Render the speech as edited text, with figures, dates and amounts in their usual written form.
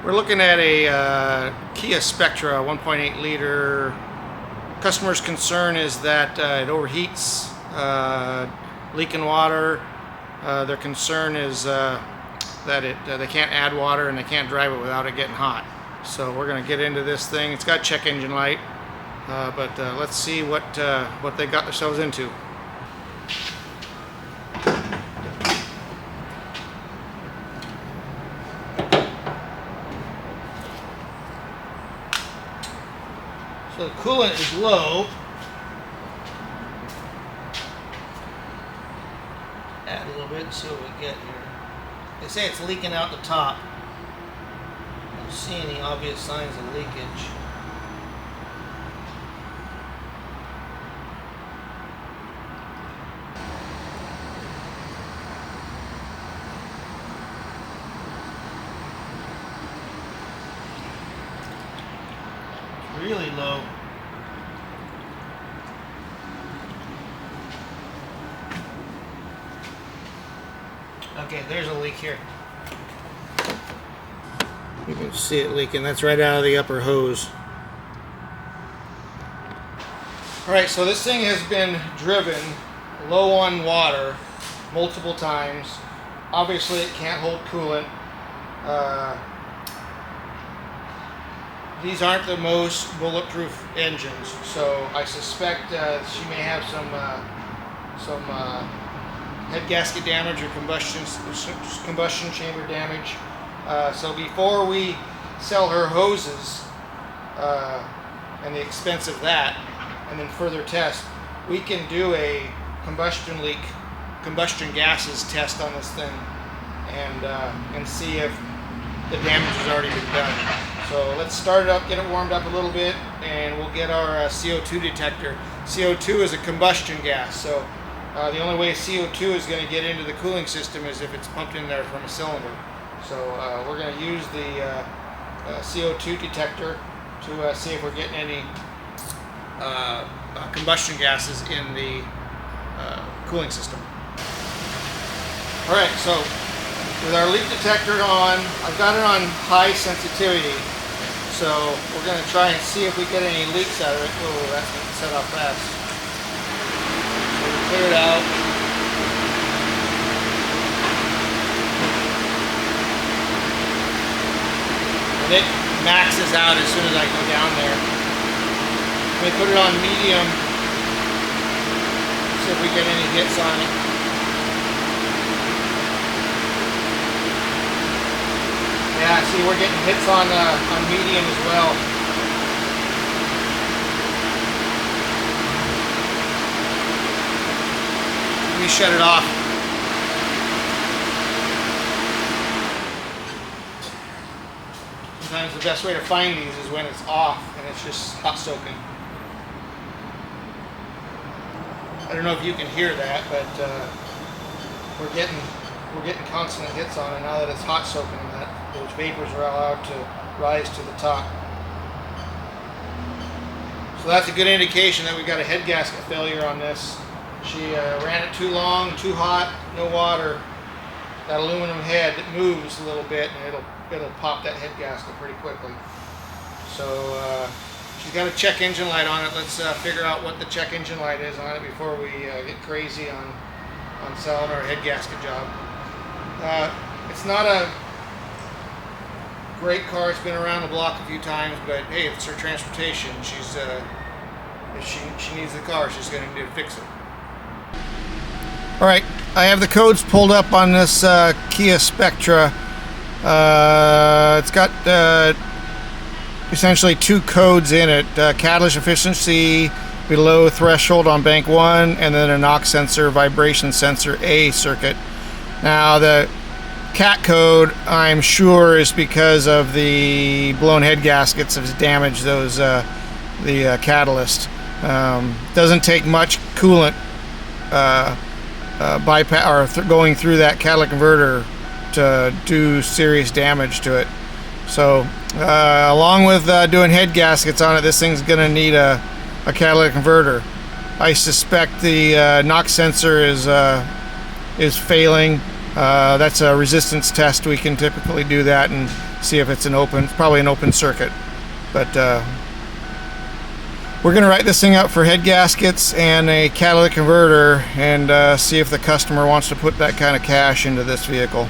We're looking at a Kia Spectra 1.8 liter. Customer's concern is that it overheats, leaking water. Their concern is that they can't add water and they can't drive it without it getting hot. So we're going to get into this thing. It's got check engine light, but let's see what they got themselves into. So the coolant is low. Add a little bit and see what we get here. They say it's leaking out the top. I don't see any obvious signs of leakage. Really low. Okay, there's a leak here. You can see it leaking. That's right out of the upper hose. Alright, so this thing has been driven low on water multiple times. Obviously it can't hold coolant. These aren't the most bulletproof engines, so I suspect she may have some head gasket damage or combustion chamber damage. So before we sell her hoses and the expense of that, and then further test, we can do a combustion gases test on this thing and see if the damage has already been done. So let's start it up, get it warmed up a little bit, and we'll get our CO2 detector. CO2 is a combustion gas, so the only way CO2 is going to get into the cooling system is if it's pumped in there from a cylinder. So we're going to use the CO2 detector to see if we're getting any combustion gases in the cooling system. Alright, so with our leak detector on, I've got it on high sensitivity. So we're going to try and see if we get any leaks out of it. Oh, that's going to set off fast. So we clear it out. And it maxes out as soon as I go down there. Let me put it on medium. See if we get any hits on it. Yeah, see, we're getting hits on medium as well. Let me shut it off. Sometimes the best way to find these is when it's off and it's just hot soaking. I don't know if you can hear that, but we're getting constant hits on it now that it's hot soaking and that those vapors are allowed to rise to the top. So that's a good indication that we got a head gasket failure on this. She ran it too long, too hot, no water. That aluminum head moves a little bit and it'll pop that head gasket pretty quickly. So she's got a check engine light on it. Let's figure out what the check engine light is on it before we get crazy on selling our head gasket job. It's not a great car. It's been around the block a few times, but hey, it's her transportation. She's if she needs the car, she's going to need to fix it. All right, I have the codes pulled up on this Kia Spectra. It's got essentially two codes in it: catalyst efficiency below threshold on bank 1, and then a NOx sensor, vibration sensor A circuit. Now the CAT code, I'm sure, is because of the blown head gaskets have damaged those the catalyst. Doesn't take much coolant bypass or going through that catalytic converter to do serious damage to it. So along with doing head gaskets on it, this thing's going to need a catalytic converter. I suspect the NOx sensor is failing. That's a resistance test. We can typically do that and see if it's probably an open circuit. But we're going to write this thing up for head gaskets and a catalytic converter, and see if the customer wants to put that kind of cash into this vehicle.